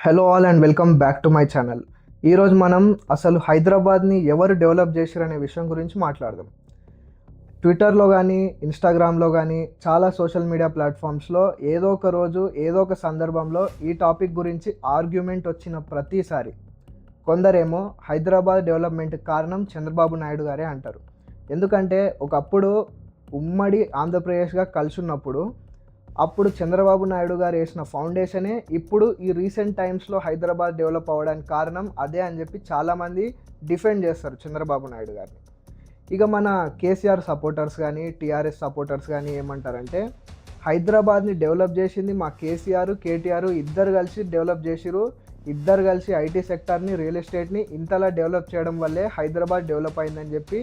Hello all and welcome back to my channel. ఈరోజు మనం అసలు హైదరాబాద్ని ఎవరు డెవలప్ చేశారు అనే విషయం గురించి మాట్లాడదాం. ట్విట్టర్లో కానీ ఇన్స్టాగ్రామ్లో కానీ చాలా సోషల్ మీడియా ప్లాట్ఫామ్స్లో ఏదో ఒక రోజు ఏదో ఒక సందర్భంలో ఈ టాపిక్ గురించి ఆర్గ్యుమెంట్ వచ్చిన ప్రతిసారి కొందరేమో హైదరాబాద్ డెవలప్మెంట్కి కారణం చంద్రబాబు నాయుడు గారే అంటారు. ఎందుకంటే ఒకప్పుడు ఉమ్మడి ఆంధ్రప్రదేశ్గా కలిసి ఉన్నప్పుడు అప్పుడు చంద్రబాబు నాయుడు గారు వేసిన ఫౌండేషనే ఇప్పుడు ఈ రీసెంట్ టైమ్స్లో హైదరాబాద్ డెవలప్ అవ్వడానికి కారణం అదే అని చెప్పి చాలామంది డిఫెండ్ చేస్తారు చంద్రబాబు నాయుడు గారిని. ఇక మన కేసీఆర్ సపోర్టర్స్ కానీ టీఆర్ఎస్ సపోర్టర్స్ కానీ ఏమంటారంటే హైదరాబాద్ని డెవలప్ చేసింది మా కేటీఆర్ ఇద్దరు కలిసి డెవలప్ చేసిరు, ఇద్దరు కలిసి ఐటీ సెక్టార్ని రియల్ ఎస్టేట్ని ఇంతలా డెవలప్ చేయడం వల్లే హైదరాబాద్ డెవలప్ అయిందని చెప్పి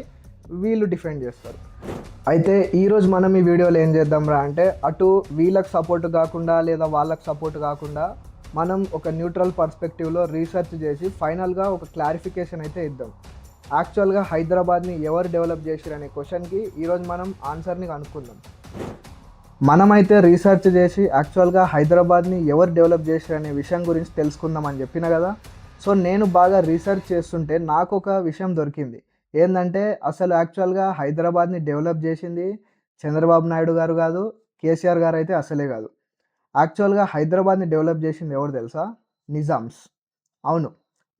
వీళ్ళు డిఫెండ్ చేస్తారు. అయితే ఈరోజు మనం ఈ వీడియోలో ఏం చేద్దాం రా అంటే అటు వీళ్ళకి సపోర్ట్ కాకుండా లేదా వాళ్ళకి సపోర్ట్ కాకుండా మనం ఒక న్యూట్రల్ పర్స్పెక్టివ్లో రీసెర్చ్ చేసి ఫైనల్గా ఒక క్లారిఫికేషన్ అయితే ఇద్దాం. యాక్చువల్గా హైదరాబాద్ని ఎవరు డెవలప్ చేసిరు అనే క్వశ్చన్కి ఈరోజు మనం ఆన్సర్ని కనుక్కుందాం. మనమైతే రీసెర్చ్ చేసి యాక్చువల్గా హైదరాబాద్ని ఎవరు డెవలప్ చేసిరు అనే విషయం గురించి తెలుసుకుందాం అని చెప్పిన కదా. సో నేను బాగా రీసెర్చ్ చేస్తుంటే నాకు ఒక విషయం దొరికింది. ఏంటంటే అసలు యాక్చువల్గా హైదరాబాద్ని డెవలప్ చేసింది చంద్రబాబు నాయుడు గారు కాదు, కేసీఆర్ గారు అయితే అసలే కాదు. యాక్చువల్గా హైదరాబాద్ని డెవలప్ చేసింది ఎవరు తెలుసా? నిజామ్స్. అవును,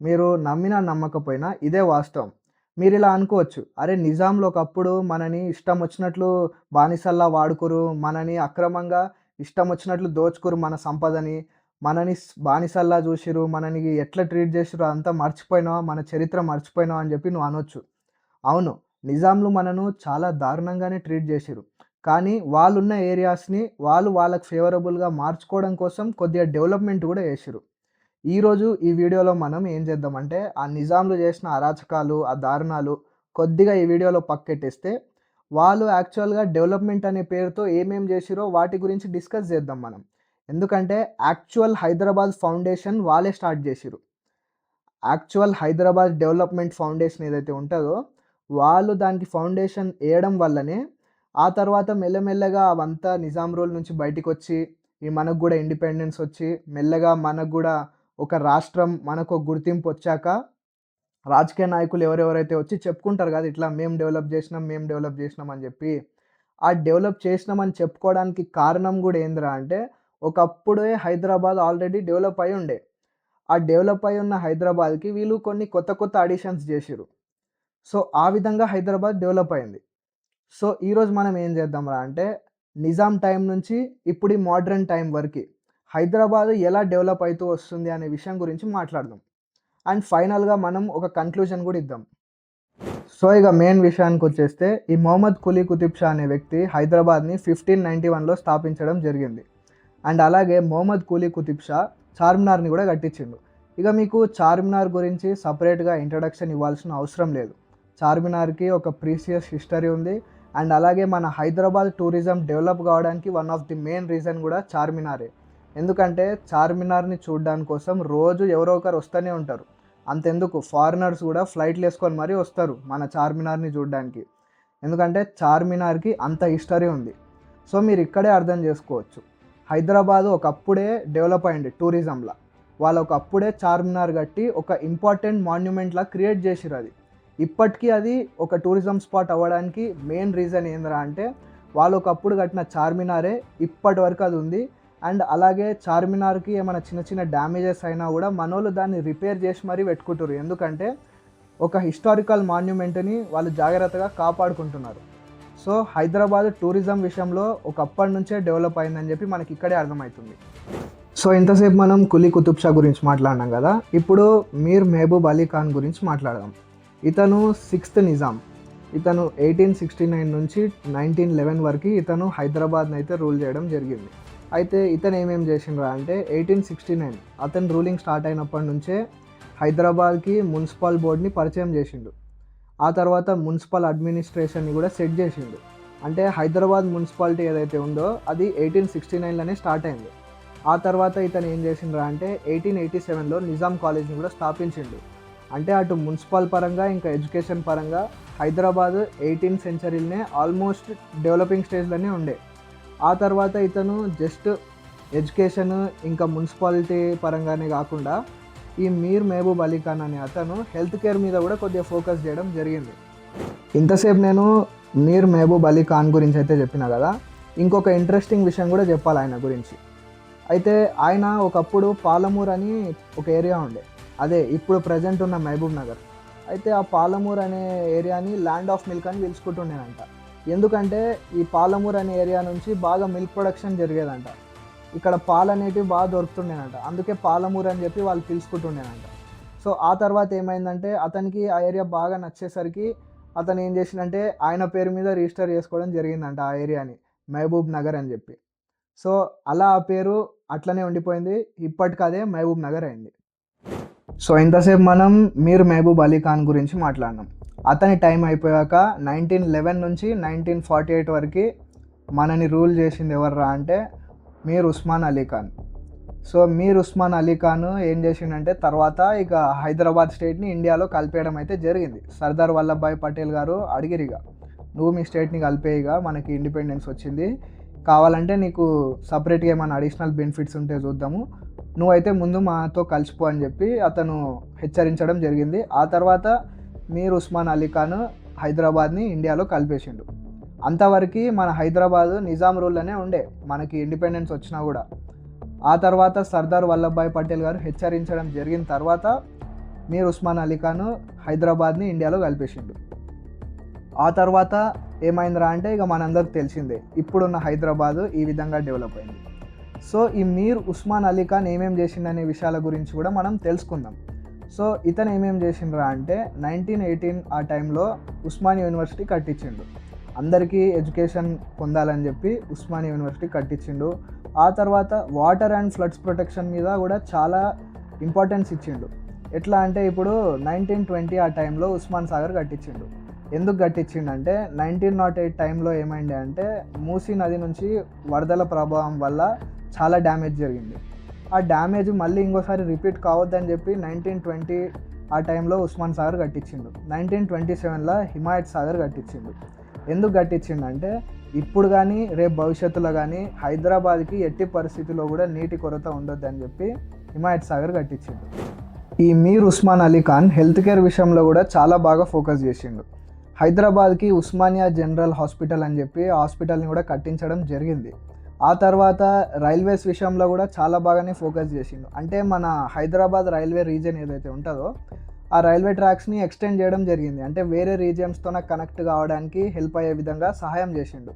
మీరు నమ్మినా నమ్మకపోయినా ఇదే వాస్తవం. మీరు ఇలా అనుకోవచ్చు, అరే నిజాంలో ఒకప్పుడు మనని ఇష్టం వచ్చినట్లు బానిసల్లా వాడుకోరు, మనని అక్రమంగా ఇష్టం వచ్చినట్లు దోచుకోరు, మన సంపదని మనని బానిసల్లా చూసిరు, మనని ఎట్లా ట్రీట్ చేసిరు అంతా మర్చిపోయినావా, మన చరిత్ర మర్చిపోయినావా అని చెప్పి నువ్వు అనొచ్చు. అవును, నిజాంలు మనను చాలా దారుణంగానే ట్రీట్ చేసిరు. కానీ వాళ్ళున్న ఏరియాస్ని వాళ్ళకి ఫేవరబుల్గా మార్చుకోవడం కోసం కొద్దిగా డెవలప్మెంట్ కూడా చేసిరు. ఈరోజు ఈ వీడియోలో మనం ఏం చేద్దామంటే ఆ నిజాంలు చేసిన అరాచకాలు, ఆ దారుణాలు కొద్దిగా ఈ వీడియోలో పక్కెట్టేస్తే వాళ్ళు యాక్చువల్గా డెవలప్మెంట్ అనే పేరుతో ఏమేం చేసిరో వాటి గురించి డిస్కస్ చేద్దాం మనం. ఎందుకంటే యాక్చువల్ హైదరాబాద్ ఫౌండేషన్ వాళ్ళే స్టార్ట్ చేసిరు. యాక్చువల్ హైదరాబాద్ డెవలప్మెంట్ ఫౌండేషన్ ఏదైతే ఉంటుందో వాళ్ళు దానికి ఫౌండేషన్ వేయడం వల్లనే ఆ తర్వాత మెల్లమెల్లగా అవంతా నిజాం రూల్ నుంచి బయటికి వచ్చి మనకు కూడా ఇండిపెండెన్స్ వచ్చి మెల్లగా మనకు కూడా ఒక రాష్ట్రం, మనకు ఒక గుర్తింపు వచ్చాక రాజకీయ నాయకులు ఎవరెవరైతే వచ్చి చెప్పుకుంటారు కదా, ఇట్లా మేము డెవలప్ చేసినాం అని చెప్పి. ఆ డెవలప్ చేసినామని చెప్పుకోవడానికి కారణం కూడా ఏందిరా అంటే ఒకప్పుడే హైదరాబాద్ ఆల్రెడీ డెవలప్ అయి ఉండే. ఆ డెవలప్ అయి ఉన్న హైదరాబాద్కి వీళ్ళు కొన్ని కొత్త అడిషన్స్ చేసిరు. సో ఆ విధంగా హైదరాబాద్ డెవలప్ అయింది. సో ఈరోజు మనం ఏం చేద్దాంరా అంటే నిజాం టైం నుంచి ఇప్పుడు ఈ మోడ్రన్ టైం వరకు హైదరాబాద్ ఎలా డెవలప్ అవుతూ వస్తుంది అనే విషయం గురించి మాట్లాడదాం. అండ్ ఫైనల్గా మనం ఒక కన్క్లూజన్ కూడా ఇద్దాం. సో ఇక మెయిన్ విషయానికి వచ్చేస్తే ఈ మొహమ్మద్ కులీ కుతుబ్ షా అనే వ్యక్తి హైదరాబాద్ని 1591లో స్థాపించడం జరిగింది. అండ్ అలాగే మొహమ్మద్ కులీ కుతుబ్ షా చార్మినార్ని కూడా కట్టించిండు. ఇక మీకు చార్మినార్ గురించి సపరేట్గా ఇంట్రడక్షన్ ఇవ్వాల్సిన అవసరం లేదు. చార్మినార్కి ఒక ప్రీసియస్ హిస్టరీ ఉంది. అండ్ అలాగే మన హైదరాబాద్ టూరిజం డెవలప్ కావడానికి one of the main reason కూడా చార్మినారే. ఎందుకంటే చార్మినార్ని చూడడానికి కోసం రోజు ఎవరో ఒకరు వస్తూనే ఉంటారు. అంతెందుకు ఫారినర్స్ కూడా ఫ్లైట్లు వేసుకొని మరీ వస్తారు మన చార్మినార్ని చూడడానికి. ఎందుకంటే చార్మినార్కి అంత హిస్టరీ ఉంది. సో మీరు ఇక్కడే అర్థం చేసుకోవచ్చు, హైదరాబాదు ఒకప్పుడే డెవలప్ అయింది టూరిజంలా. వాళ్ళు ఒకప్పుడే చార్మినార్ కట్టి ఒక ఇంపార్టెంట్ మాన్యుమెంట్లా క్రియేట్ చేసిరు. అది ఇప్పటికీ అది ఒక టూరిజం స్పాట్ అవ్వడానికి మెయిన్ రీజన్ ఏందిరా అంటే వాళ్ళు ఒకప్పుడు కట్టిన చార్మినారే ఇప్పటి వరకు అది ఉంది. అండ్ అలాగే చార్మినార్కి ఏమైనా చిన్న డ్యామేజెస్ అయినా కూడా మనోళ్ళు దాన్ని రిపేర్ చేసి మరీ పెట్టుకుంటారు. ఎందుకంటే ఒక హిస్టారికల్ మాన్యుమెంట్ని వాళ్ళు జాగ్రత్తగా కాపాడుకుంటున్నారు. సో హైదరాబాద్ టూరిజం విషయంలో ఒకప్పటి నుంచే డెవలప్ అయిందని చెప్పి మనకి ఇక్కడే అర్థమవుతుంది. సో ఇంతసేపు మనం కులీ కుతుబ్ షా గురించి మాట్లాడినాం కదా, ఇప్పుడు మీర్ మహబూబ్ అలీ ఖాన్ గురించి మాట్లాడదాం. ఇతను 6th నిజాం. ఇతను 1869 నుంచి 1911 వరకు ఇతను హైదరాబాద్ని అయితే రూల్ చేయడం జరిగింది. అయితే ఇతను ఏమేమి చేసిండ్రా అంటే 1869 అతను రూలింగ్ స్టార్ట్ అయినప్పటి నుంచే హైదరాబాద్కి మున్సిపల్ బోర్డ్ని పరిచయం చేసిండు. ఆ తర్వాత మున్సిపల్ అడ్మినిస్ట్రేషన్ని కూడా సెట్ చేసిండు. అంటే హైదరాబాద్ మున్సిపాలిటీ ఏదైతే ఉందో అది 1869లోనే స్టార్ట్ అయింది. ఆ తర్వాత ఇతను ఏం చేసిండ్రా అంటే 1887లో నిజాం కాలేజ్ని కూడా స్థాపించిండు. అంటే అటు మున్సిపల్ పరంగా ఇంకా ఎడ్యుకేషన్ పరంగా హైదరాబాద్ 18th సెంచరీలోనే ఆల్మోస్ట్ డెవలపింగ్ స్టేజ్లోనే ఉండే. ఆ తర్వాత ఇతను జస్ట్ ఎడ్యుకేషన్ ఇంకా మున్సిపాలిటీ పరంగానే కాకుండా ఈ మీర్ మహబూబ్ అలీ ఖాన్ అనే అతను హెల్త్ కేర్ మీద కూడా కొద్దిగా ఫోకస్ చేయడం జరిగింది. ఇంతసేపు నేను మీర్ మహబూబ్ అలీ ఖాన్ గురించి అయితే చెప్పిన కదా, ఇంకొక ఇంట్రెస్టింగ్ విషయం కూడా చెప్పాలి ఆయన గురించి. అయితే ఆయన ఒకప్పుడు పాలమూరు అని ఒక ఏరియా ఉండే, అదే ఇప్పుడు ప్రజెంట్ ఉన్న మహబూబ్ నగర్. అయితే ఆ పాలమూరు అనే ఏరియాని ల్యాండ్ ఆఫ్ మిల్క్ అని పిలుచుకుంటుండేనంట. ఎందుకంటే ఈ పాలమూరు అనే ఏరియా నుంచి బాగా మిల్క్ ప్రొడక్షన్ జరిగేదంట. ఇక్కడ పాలు అనేటివి బాగా దొరుకుతుండేనంట, అందుకే పాలమూరు అని చెప్పి వాళ్ళు పిలుచుకుంటుండేనంట. సో ఆ తర్వాత ఏమైందంటే అతనికి ఆ ఏరియా బాగా నచ్చేసరికి అతను ఏం చేసిందంటే ఆయన పేరు మీద రిజిస్టర్ చేసుకోవడం జరిగిందంట ఆ ఏరియాని, మహబూబ్ నగర్ అని చెప్పి. సో అలా ఆ పేరు అట్లనే ఉండిపోయింది, ఇప్పటికి అదే మహబూబ్ నగర్ అయింది. సో ఇంతసేపు మనం మీర్ మహబూబ్ అలీ ఖాన్ గురించి మాట్లాడినాం. అతని టైం అయిపోయాక 1911 నుంచి 1948 వరకు మనని రూల్ చేసింది ఎవర్రా అంటే మీర్ ఉస్మాన్ అలీ ఖాన్. సో మీర్ ఉస్మాన్ అలీ ఖాన్ ఏం చేసిండంటే తర్వాత ఇక హైదరాబాద్ స్టేట్ని ఇండియాలో కలిపేయడం అయితే జరిగింది. సర్దార్ వల్లభాయ్ పటేల్ గారు అడిగిరిగా, నువ్వు మీ స్టేట్ని కలిపేయిగా, మనకి ఇండిపెండెన్స్ వచ్చింది, కావాలంటే నీకు సపరేట్గా ఏమైనా అడిషనల్ బెనిఫిట్స్ ఉంటే చూద్దాము, నువ్వైతే ముందు మాతో కలిసిపో అని చెప్పి అతను హెచ్చరించడం జరిగింది. ఆ తర్వాత మీర్ ఉస్మాన్ అలీ ఖాన్ హైదరాబాద్ని ఇండియాలో కలిపేసిండు. అంతవరకు మన హైదరాబాదు నిజాం రూల్లోనే ఉండే మనకి ఇండిపెండెన్స్ వచ్చినా కూడా. ఆ తర్వాత సర్దార్ వల్లభాయ్ పటేల్ గారు హెచ్చరించడం జరిగిన తర్వాత మీర్ ఉస్మాన్ అలీ ఖాన్ హైదరాబాద్ని ఇండియాలో కలిపేసిండు. ఆ తర్వాత ఏమైందిరా అంటే ఇక మనందరికి తెలిసిందే, ఇప్పుడున్న హైదరాబాదు ఈ విధంగా డెవలప్ అయింది. సో ఈ మీర్ ఉస్మాన్ అలీ ఖాన్ ఏమేం చేసిండనే విషయాల గురించి కూడా మనం తెలుసుకుందాం. సో ఇతను ఏమేం చేసిండ్రా అంటే 1918 ఆ టైంలో ఉస్మానియా యూనివర్సిటీ కట్టించిండు. అందరికీ ఎడ్యుకేషన్ పొందాలని చెప్పి ఉస్మానియా యూనివర్సిటీ కట్టించిండు. ఆ తర్వాత వాటర్ అండ్ ఫ్లడ్స్ ప్రొటెక్షన్ మీద కూడా చాలా ఇంపార్టెన్స్ ఇచ్చిండు. ఎట్లా అంటే ఇప్పుడు 1920 ఆ టైంలో ఉస్మాన్ సాగర్ కట్టించిండు. ఎందుకు కట్టించిండంటే 1908 టైంలో ఏమైంది అంటే మూసీ నది నుంచి వరదల ప్రభావం వల్ల చాలా డ్యామేజ్ జరిగింది. ఆ డ్యామేజ్ మళ్ళీ ఇంకోసారి రిపీట్ కావద్దని చెప్పి 1920 ఆ టైంలో ఉస్మాన్ సాగర్ కట్టించిండు. 1927లో హిమాయత్ సాగర్ కట్టించిండు. ఎందుకు కట్టించిండంటే ఇప్పుడు కానీ రేపు భవిష్యత్తులో కానీ హైదరాబాద్కి ఎట్టి పరిస్థితుల్లో కూడా నీటి కొరత ఉండొద్దని చెప్పి హిమాయత్ సాగర్ కట్టించిండు. ఈ మీర్ ఉస్మాన్ అలీ ఖాన్ హెల్త్ కేర్ విషయంలో కూడా చాలా బాగా ఫోకస్ చేసిండు. హైదరాబాద్కి ఉస్మానియా జనరల్ హాస్పిటల్ అని చెప్పి హాస్పిటల్ని కూడా కట్టించడం జరిగింది. ఆ తర్వాత రైల్వేస్ విషయంలో కూడా చాలా బాగానే ఫోకస్ చేసిండు. అంటే మన హైదరాబాద్ రైల్వే రీజియన్ ఏదైతే ఉంటుందో ఆ రైల్వే ట్రాక్స్ని ఎక్స్టెండ్ చేయడం జరిగింది. అంటే వేరే రీజియన్స్తో కనెక్ట్ కావడానికి హెల్ప్ అయ్యే విధంగా సహాయం చేసిండు.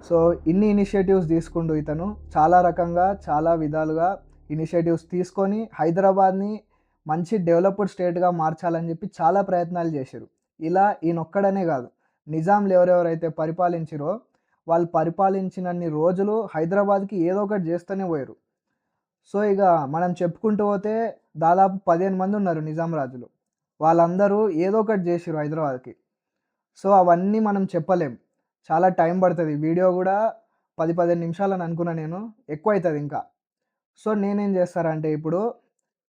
సో ఇన్ని ఇనిషియేటివ్స్ తీసుకుంటూ ఇతను చాలా రకంగా చాలా విధాలుగా ఇనిషియేటివ్స్ తీసుకొని హైదరాబాద్ని మంచి డెవలప్డ్ స్టేట్గా మార్చాలని చెప్పి చాలా ప్రయత్నాలు చేశారు. ఇలా ఈయనొక్కడనే కాదు, నిజాంలు ఎవరెవరైతే పరిపాలించిరో వాళ్ళు పరిపాలించినన్ని రోజులు హైదరాబాద్కి ఏదో ఒకటి చేస్తూనే పోయారు. సో ఇక మనం చెప్పుకుంటూ పోతే దాదాపు 15 మంది ఉన్నారు నిజాం రాజులు, వాళ్ళందరూ ఏదో ఒకటి చేసిరు హైదరాబాద్కి. సో అవన్నీ మనం చెప్పలేం, చాలా టైం పడుతుంది. వీడియో కూడా 10-15 నిమిషాలు అని అనుకున్నా నేను, ఎక్కువ అవుతుంది ఇంకా. సో నేనేం చేస్తారంటే ఇప్పుడు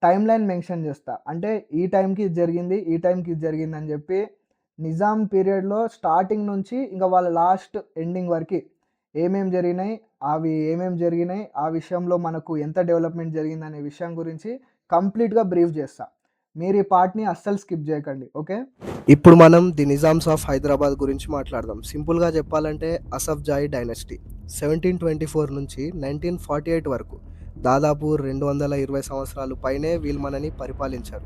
టైం లైన్ మెన్షన్ చేస్తా, అంటే ఈ టైంకి ఇది జరిగింది, ఈ టైంకి ఇది జరిగింది అని చెప్పి నిజాం పీరియడ్లో స్టార్టింగ్ నుంచి ఇంకా వాళ్ళ లాస్ట్ ఎండింగ్ వరకు ఏమేమి జరిగినాయి, అవి ఏమేమి జరిగినాయి, ఆ విషయంలో మనకు ఎంత డెవలప్మెంట్ జరిగిందనే విషయం గురించి కంప్లీట్గా బ్రీఫ్ చేస్తా. మీరు ఈ పార్ట్ని అస్సలు స్కిప్ చేయకండి, ఓకే? ఇప్పుడు మనం ది నిజామ్స్ ఆఫ్ హైదరాబాద్ గురించి మాట్లాడదాం. సింపుల్గా చెప్పాలంటే అసఫ్ జాహీ డైనస్టీ 1724 నుంచి 1948 వరకు దాదాపు 220 సంవత్సరాలు పైనే వీళ్ళు మనని పరిపాలించారు.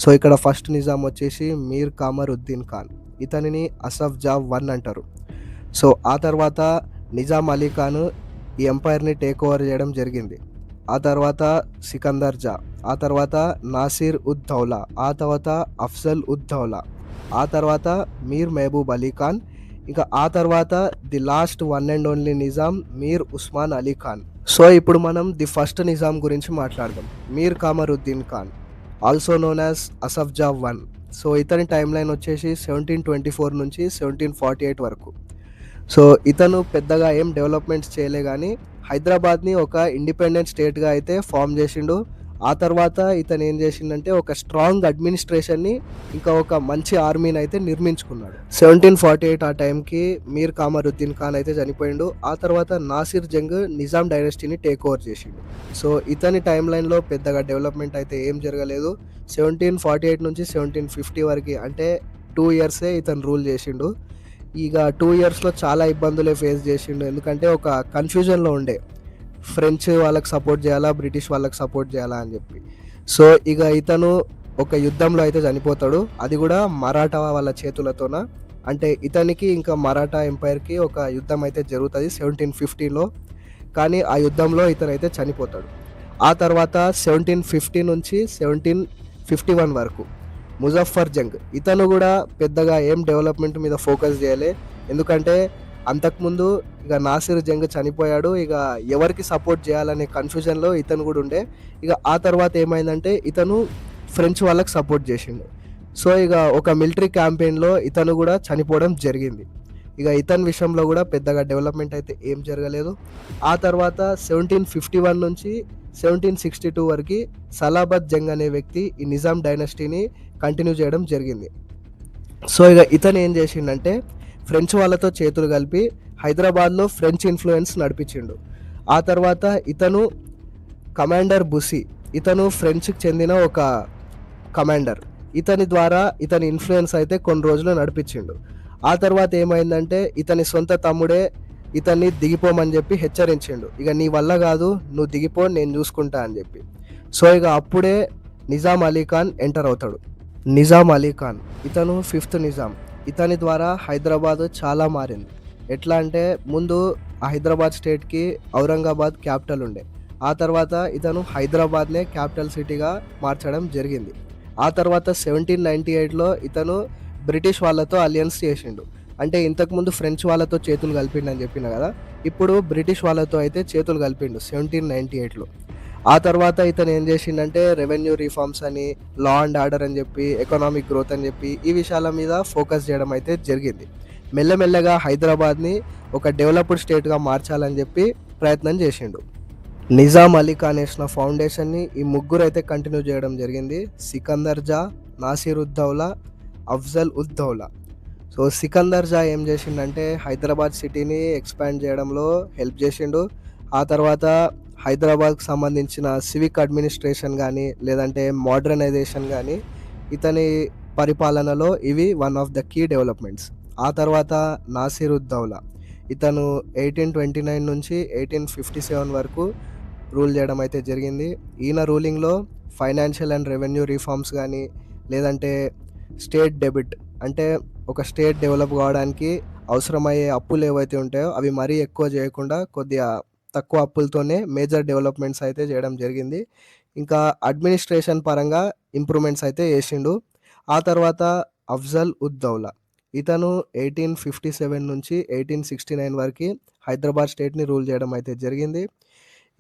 సో ఇక్కడ ఫస్ట్ నిజాం వచ్చేసి మీర్ కామర్ ఉద్దీన్ ఖాన్, ఇతనిని అసఫ్ జా 1 అంటారు. సో ఆ తర్వాత నిజాం అలీ ఖాన్ ఈ ఎంపైర్ని టేక్ ఓవర్ చేయడం జరిగింది. ఆ తర్వాత సికందర్ జా, ఆ తర్వాత నాసిర్ ఉద్ దౌలా, ఆ తర్వాత అఫ్జల్ ఉద్ దౌలా, ఆ తర్వాత మీర్ మహబూబ్ అలీ ఖాన్, ఇంకా ఆ తర్వాత the last one and only Nizam Mir Osman Ali Khan. So ఇప్పుడు మనం ది ఫస్ట్ నిజాం గురించి మాట్లాడదాం, Mir Kamaruddin Khan, also known as Asaf Jah 1. So ఇతని టైం లైన్ వచ్చేసి 1724 నుంచి 1748 వరకు. సో ఇతను పెద్దగా ఏం డెవలప్మెంట్స్ చేయలే కానీ హైదరాబాద్ని ఒక ఇండిపెండెంట్ స్టేట్గా అయితే ఫామ్ చేసిండు. ఆ తర్వాత ఇతను ఏం చేసిండంటే ఒక స్ట్రాంగ్ అడ్మినిస్ట్రేషన్ని ఇంకా ఒక మంచి ఆర్మీని అయితే నిర్మించుకున్నాడు. 1748 ఆ టైంకి మీర్ కామరుద్దీన్ ఖాన్ అయితే చనిపోయిండు. ఆ తర్వాత నాసిర్ జంగ్ నిజాం డైనస్టీని టేక్ ఓవర్ చేసిండు. సో ఇతని టైం లైన్లో పెద్దగా డెవలప్మెంట్ అయితే ఏం జరగలేదు. 1748 నుంచి 1750 వరకు అంటే 2 ఇయర్సే ఇతను రూల్ చేసిండు. ఇక 2 ఇయర్స్లో చాలా ఇబ్బందులే ఫేస్ చేసిండు. ఎందుకంటే ఒక కన్ఫ్యూజన్లో ఉండే ఫ్రెంచ్ వాళ్ళకి సపోర్ట్ చేయాలా, బ్రిటిష్ వాళ్ళకి సపోర్ట్ చేయాలా అని చెప్పి. సో ఇక ఇతను ఒక యుద్ధంలో అయితే చనిపోతాడు. అది కూడా మరాఠా వాళ్ళ చేతులతోన. అంటే ఇతనికి ఇంకా మరాఠా ఎంపైర్కి ఒక యుద్ధం అయితే జరుగుతుంది 1750లో. కానీ ఆ యుద్ధంలో ఇతను అయితే చనిపోతాడు. ఆ తర్వాత 1750 నుంచి 1751 వరకు ముజఫర్ జంగ్, ఇతను కూడా పెద్దగా ఏం డెవలప్మెంట్ మీద ఫోకస్ చేయలే. ఎందుకంటే అంతకుముందు ఇక నాసిర్ జంగ్ చనిపోయాడు. ఇక ఎవరికి సపోర్ట్ చేయాలనే కన్ఫ్యూజన్లో ఇతను కూడా ఉండే. ఇక ఆ తర్వాత ఏమైందంటే ఇతను ఫ్రెంచ్ వాళ్ళకి సపోర్ట్ చేసిండు. సో ఇక ఒక మిలిటరీ క్యాంపెయిన్లో ఇతను కూడా చనిపోవడం జరిగింది. ఇక ఇతని విషయంలో కూడా పెద్దగా డెవలప్మెంట్ అయితే ఏం జరగలేదు. ఆ తర్వాత 1751 నుంచి 1762 వరకు సలాబత్ జంగ్ అనే వ్యక్తి ఈ నిజాం డైనస్టీని కంటిన్యూ చేయడం జరిగింది. సో ఇక ఇతను ఏం చేసిండంటే ఫ్రెంచ్ వాళ్ళతో చేతులు కలిపి హైదరాబాద్లో ఫ్రెంచ్ ఇన్ఫ్లుయెన్స్ నడిపించిండు. ఆ తర్వాత ఇతను కమాండర్ బుసి, ఇతను ఫ్రెంచ్కి చెందిన ఒక కమాండర్. ఇతని ద్వారా ఇతని ఇన్ఫ్లుయెన్స్ అయితే కొన్ని రోజులు నడిపించిండు. ఆ తర్వాత ఏమైందంటే ఇతని సొంత తమ్ముడే ఇతన్ని దిగిపోమని చెప్పి హెచ్చరించిండు. ఇక నీ వల్ల కాదు, నువ్వు దిగిపో, నేను చూసుకుంటా అని చెప్పి. సో ఇక అప్పుడే నిజాం అలీ ఖాన్ ఎంటర్ అవుతాడు. నిజాం అలీ ఖాన్ ఇతను 5th నిజాం. ఇతని ద్వారా హైదరాబాద్ చాలా మారింది. ఎట్లా అంటే ముందు హైదరాబాద్ స్టేట్కి ఔరంగాబాద్ క్యాపిటల్ ఉండే. ఆ తర్వాత ఇతను హైదరాబాద్నే క్యాపిటల్ సిటీగా మార్చడం జరిగింది. ఆ తర్వాత 1798లో ఇతను బ్రిటిష్ వాళ్ళతో అలియన్స్ చేసిండు. అంటే ఇంతకుముందు ఫ్రెంచ్ వాళ్ళతో చేతులు కలిపిండు అని చెప్పిన కదా, ఇప్పుడు బ్రిటిష్ వాళ్ళతో అయితే చేతులు కలిపిండు 1798లో. ఆ తర్వాత ఇతను ఏం చేసిండంటే రెవెన్యూ రిఫార్మ్స్ అని, లా అండ్ ఆర్డర్ అని చెప్పి, ఎకనామిక్ గ్రోత్ అని చెప్పి ఈ విషయాల మీద ఫోకస్ చేయడం అయితే జరిగింది. మెల్లమెల్లగా హైదరాబాద్ని ఒక డెవలప్డ్ స్టేట్గా మార్చాలని చెప్పి ప్రయత్నం చేసిండు. నిజాం అలీ ఖాన్ వేసిన ఫౌండేషన్ని ఈ ముగ్గురు అయితే కంటిన్యూ చేయడం జరిగింది. సికందర్ జా, నాసిర్ ఉద్దౌలా, అఫ్జల్ ఉద్దౌలా. సో సికందర్ జా ఏం చేసిండంటే హైదరాబాద్ సిటీని ఎక్స్పాండ్ చేయడంలో హెల్ప్ చేసిండు. ఆ తర్వాత హైదరాబాద్కి సంబంధించిన సివిక్ అడ్మినిస్ట్రేషన్ కానీ లేదంటే మోడర్నైజేషన్ కానీ ఇతని పరిపాలనలో ఇవి one of the key developments. ఆ తర్వాత నాసిర్ ఉద్దౌలా ఇతను 1829 నుంచి 1857 వరకు రూల్ చేయడం అయితే జరిగింది. ఈయన రూలింగ్లో ఫైనాన్షియల్ అండ్ రెవెన్యూ రిఫార్మ్స్ కానీ లేదంటే స్టేట్ డెబిట్ అంటే ఒక స్టేట్ డెవలప్ కావడానికి అవసరమయ్యే అప్పులు ఏవైతే ఉంటాయో అవి మరీ ఎక్కువ చేయకుండా కొద్దిగా తక్కువ అప్పులతోనే మేజర్ డెవలప్మెంట్స్ అయితే చేయడం జరిగింది. ఇంకా అడ్మినిస్ట్రేషన్ పరంగా ఇంప్రూవ్మెంట్స్ అయితే చేసిండు. ఆ తర్వాత అఫ్జల్ ఉద్దౌలా ఇతను 1857 నుంచి 1869 వరకు హైదరాబాద్ స్టేట్ని రూల్ చేయడం అయితే జరిగింది.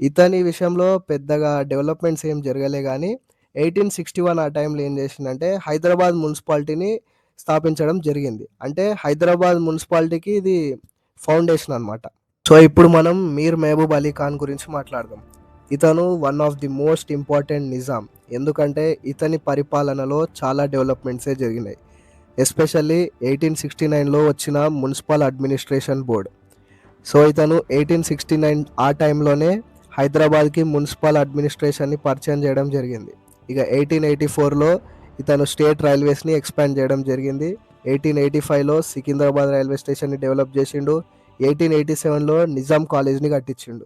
ఇతని విషయంలో పెద్దగా డెవలప్మెంట్స్ ఏం జరగలే కానీ 1861 ఆ టైంలో ఏం చేసిందంటే హైదరాబాద్ మున్సిపాలిటీని స్థాపించడం జరిగింది. అంటే హైదరాబాద్ మున్సిపాలిటీకి ఇది ఫౌండేషన్ అనమాట. సో ఇప్పుడు మనం మీర్ మహబూబ్ అలీ ఖాన్ గురించి మాట్లాడదాం. ఇతను one of the most important Nizam. ఎందుకంటే ఇతని పరిపాలనలో చాలా డెవలప్మెంట్సే జరిగినాయి. ఎస్పెషల్లీ 1869లో వచ్చిన మున్సిపల్ అడ్మినిస్ట్రేషన్ బోర్డ్. సో ఇతను 1869 ఆ టైంలోనే హైదరాబాద్కి మున్సిపల్ అడ్మినిస్ట్రేషన్ని పరిచయం చేయడం జరిగింది. ఇక 1884లో ఇతను స్టేట్ రైల్వేస్ని ఎక్స్పాండ్ చేయడం జరిగింది. 1885లో సికింద్రాబాద్ రైల్వే స్టేషన్ని డెవలప్ చేసిండు. 1887లో నిజాం కాలేజ్ని కట్టించిండు.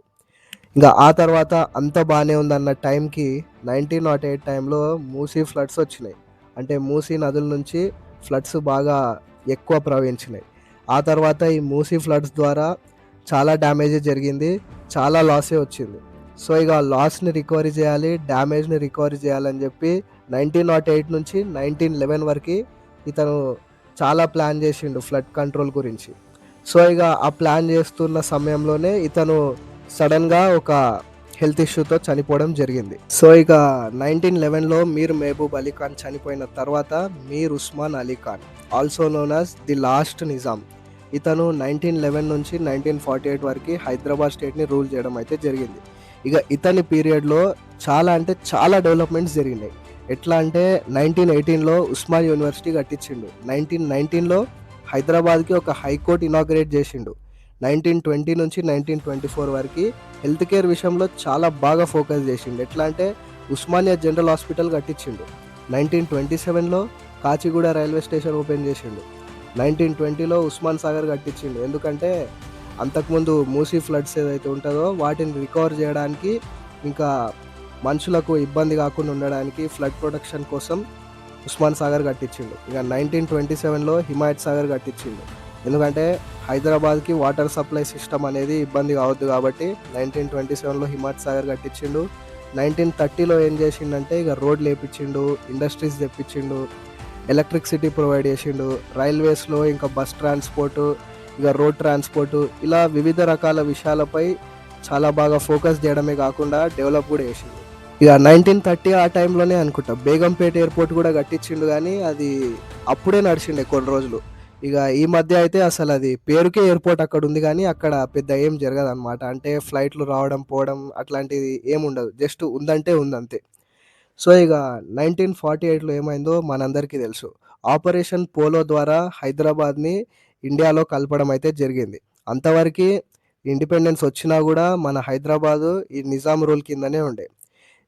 ఇంకా ఆ తర్వాత అంత బాగానే ఉందన్న టైంకి 1908 టైంలో మూసీ ఫ్లడ్స్ వచ్చినాయి. అంటే మూసీ నదుల నుంచి ఫ్లడ్స్ బాగా ఎక్కువ ప్రవహించినాయి. ఆ తర్వాత ఈ మూసీ ఫ్లడ్స్ ద్వారా చాలా డ్యామేజ్ జరిగింది, చాలా లాసే వచ్చింది. సో ఇక లాస్ని రికవరీ చేయాలి, డ్యామేజ్ని రికవరీ చేయాలని చెప్పి 1908 నుంచి 1911 వరకు ఇతను చాలా ప్లాన్ చేసిండు ఫ్లడ్ కంట్రోల్ గురించి. సో ఇక ఆ ప్లాన్ చేస్తున్న సమయంలోనే ఇతను సడన్గా ఒక హెల్త్ ఇష్యూతో చనిపోవడం జరిగింది. సో ఇక 1911లో మీర్ మహబూబ్ అలీ ఖాన్ చనిపోయిన తర్వాత Mir Osman Ali Khan also known as the last Nizam, ఇతను 1911 నుంచి 1948 వరకు హైదరాబాద్ స్టేట్ని రూల్ చేయడం అయితే జరిగింది. ఇక ఇతని పీరియడ్లో చాలా అంటే చాలా డెవలప్మెంట్స్ జరిగినాయి. ఎట్లా అంటే 1918లో ఉస్మాన్ యూనివర్సిటీ కట్టించిండు. 1919లో హైదరాబాద్కి ఒక హైకోర్టు ఇనాగ్రేట్ చేసిండు. 1920 నుంచి 1924 వరకు హెల్త్ కేర్ విషయంలో చాలా బాగా ఫోకస్ చేసిండు. ఎట్లా అంటే ఉస్మానియా జనరల్ హాస్పిటల్ కట్టించిండు. 1927లో కాచిగూడ రైల్వే స్టేషన్ ఓపెన్ చేసిండు. 1920లో ఉస్మాన్ సాగర్ కట్టించిండు. ఎందుకంటే అంతకుముందు మూసీ ఫ్లడ్స్ ఏదైతే ఉంటుందో వాటిని రికవర్ చేయడానికి, ఇంకా మనుషులకు ఇబ్బంది కాకుండా ఉండడానికి ఫ్లడ్ ప్రొటెక్షన్ కోసం ఉస్మాన్ సాగర్ కట్టించిండు. ఇక 1927లో హిమాయత్ సాగర్ కట్టించిండు. ఎందుకంటే హైదరాబాద్కి వాటర్ సప్లై సిస్టమ్ అనేది ఇబ్బంది కావద్దు కాబట్టి 1927లో హిమాయత్ సాగర్ కట్టించిండు. 1930లో ఏం చేసిండంటే ఇక రోడ్లు వేయించిండు, ఇండస్ట్రీస్ తెప్పించిండు, ఎలక్ట్రిసిటీ ప్రొవైడ్ చేసిండు, రైల్వేస్లో ఇంకా బస్ ట్రాన్స్పోర్టు, ఇక రోడ్ ట్రాన్స్పోర్టు, ఇలా వివిధ రకాల విషయాలపై చాలా బాగా ఫోకస్ చేయడమే కాకుండా డెవలప్ కూడా చేసిండు. ఇక 1930 ఆ టైంలోనే అనుకుంటా బేగంపేట ఎయిర్పోర్ట్ కూడా కట్టించిండు, కానీ అది అప్పుడే నడిచిండే కొన్ని రోజులు. ఇక ఈ మధ్య అయితే అసలు అది పేరుకే ఎయిర్పోర్ట్ అక్కడ ఉంది, కానీ అక్కడ పెద్ద ఏం జరగదు అనమాట. అంటే ఫ్లైట్లు రావడం పోవడం అట్లాంటిది ఏముండదు, జస్ట్ ఉందంటే ఉందంతే. సో ఇక 1948లో ఏమైందో మనందరికీ తెలుసు. ఆపరేషన్ పోలో ద్వారా హైదరాబాద్ని ఇండియాలో కలపడం అయితే జరిగింది. అంతవరకు ఇండిపెండెన్స్ వచ్చినా కూడా మన హైదరాబాదు ఈ నిజాం రూల్ కిందనే ఉండే.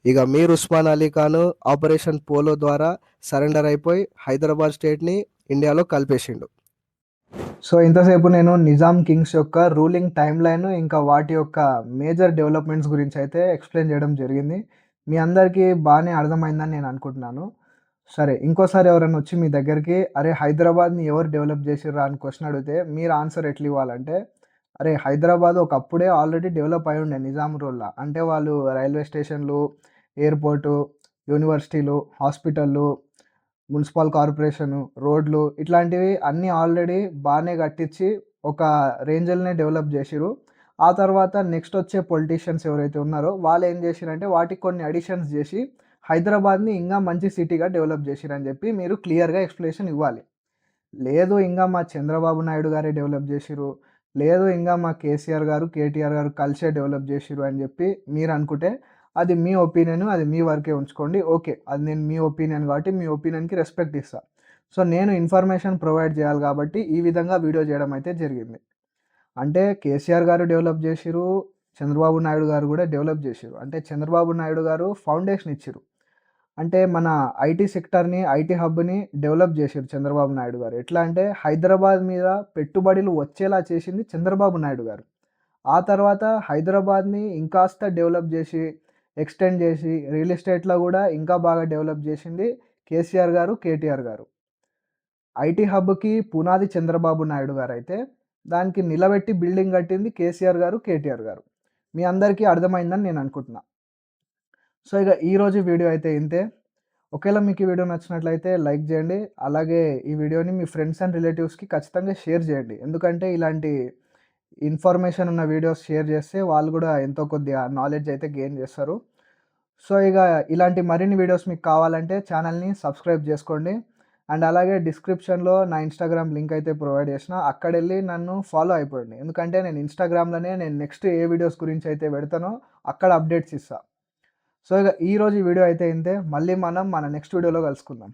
ఇక మీర్ ఉస్మాన్ అలీ ఖాన్ ఆపరేషన్ పోలో ద్వారా సరెండర్ అయిపోయి హైదరాబాద్ స్టేట్ని ఇండియాలో కలిపేసిండు. సో ఇంతసేపు నేను నిజాం కింగ్స్ యొక్క రూలింగ్ టైమ్ లైన్ ఇంకా వాటి యొక్క మేజర్ డెవలప్మెంట్స్ గురించి అయితే ఎక్స్ప్లెయిన్ చేయడం జరిగింది. మీ అందరికీ బాగానే అర్థమైందని నేను అనుకుంటున్నాను. సరే, ఇంకోసారి ఎవరైనా వచ్చి మీ దగ్గరికి అరే హైదరాబాద్ని ఎవరు డెవలప్ చేసిర్రా అని క్వశ్చన్ అడిగితే మీరు ఆన్సర్ ఎట్లా ఇవ్వాలంటే, అరే హైదరాబాద్ ఒకప్పుడే ఆల్రెడీ డెవలప్ అయి ఉండే నిజాం రూల్‌లా. అంటే వాళ్ళు రైల్వే స్టేషన్లు, ఎయిర్‌పోర్టు, యూనివర్సిటీలు, హాస్పిటల్లు, మున్సిపల్ కార్పొరేషను, రోడ్లు ఇట్లాంటివి అన్నీ ఆల్రెడీ బానే కట్టించి ఒక రేంజ్‌లోనే డెవలప్ చేసిర్రు. ఆ తర్వాత నెక్స్ట్ వచ్చే పొలిటీషియన్స్ ఎవరైతే ఉన్నారో వాళ్ళు ఏం చేసిర్రంటే వాటికి కొన్ని అడిషన్స్ చేసి హైదరాబాద్‌ని ఇంకా మంచి సిటీగా డెవలప్ చేసిర్రని చెప్పి మీరు క్లియర్‌గా ఎక్స్‌ప్లనేషన్ ఇవ్వాలి. లేదు ఇంగా మా చంద్రబాబు నాయుడు గారే డెవలప్ చేసిర్రు, లేదు ఇంగా మా కేసీఆర్ గారు, కేటీఆర్ గారు కలిసే డెవలప్ చేసిర్రు అని చెప్పి మీరనుకుంటే అది మీ ఒపీనియన్, అది మీ వరకే ఉంచుకోండి. ఓకే. అది నేను మీ ఒపీనియన్ కాబట్టి మీ ఒపీనియన్‌కి రెస్పెక్ట్ ఇస్తా. సో, నేను ఇన్ఫర్మేషన్ ప్రొవైడ్ చేయాలి కాబట్టి ఈ విధంగా వీడియో చేయడం అయితే జరిగింది. అంటే కేసీఆర్ గారు డెవలప్ చేసిర్రు, చంద్రబాబు నాయుడు గారు కూడా డెవలప్ చేసిర్రు. అంటే చంద్రబాబు నాయుడు గారు ఫౌండేషన్ ఇచ్చిర్రు. అంటే మన ఐటీ సెక్టార్‌ని, ఐటీ హబ్‌ని డెవలప్ చేసిర్రు చంద్రబాబు నాయుడు గారు. ఎట్లా అంటే హైదరాబాద్ మీద పెట్టుబడులు వచ్చేలా చేసింది చంద్రబాబు నాయుడు గారు. ఆ తర్వాత హైదరాబాద్‌ని ఇంకాస్త డెవలప్ చేసి, ఎక్స్‌టెండ్ చేసి, రియల్ ఎస్టేట్‌లో కూడా ఇంకా బాగా డెవలప్ చేసింది కేసీఆర్ గారు, కేటీఆర్ గారు. ఐటీ హబ్‌కి పునాది చంద్రబాబు నాయుడు గారైతే, దానికి నిలబెట్టి బిల్డింగ్ కట్టింది కేసీఆర్ గారు, కేటీఆర్ గారు. మీ అందరికీ అర్థమైందని నేను అనుకుంటున్నా. సో, ఇక ఈరోజు వీడియో అయితే ఇంతే. ఒకవేళ మీకు ఈ వీడియో నచ్చినట్లయితే లైక్ చేయండి. అలాగే ఈ వీడియోని మీ ఫ్రెండ్స్ అండ్ రిలేటివ్స్‌కి ఖచ్చితంగా షేర్ చేయండి. ఎందుకంటే ఇలాంటి ఇన్ఫర్మేషన్ ఉన్న వీడియోస్ షేర్ చేస్తే వాళ్ళు కూడా ఎంతో కొద్దిగా నాలెడ్జ్ అయితే గెయిన్ చేస్తారు. సో, ఇక ఇలాంటి మరిన్ని వీడియోస్ మీకు కావాలంటే ఛానల్‌ని సబ్స్క్రైబ్ చేసుకోండి. అండ్ అలాగే డిస్క్రిప్షన్‌లో నా ఇన్‌స్టాగ్రామ్ లింక్ అయితే ప్రొవైడ్ చేసిన. అక్కడెళ్ళి నన్ను ఫాలో అయిపోండి. ఎందుకంటే నేను ఇన్‌స్టాగ్రామ్‌లోనే నేను నెక్స్ట్ ఏ వీడియోస్ గురించి అయితే పెడతానో అక్కడ అప్డేట్స్ ఇస్తా. సో, ఇక ఈరోజు ఈ వీడియో అయితే ఇంతే. మళ్ళీ మనం మన నెక్స్ట్ వీడియోలో కలుసుకుందాం.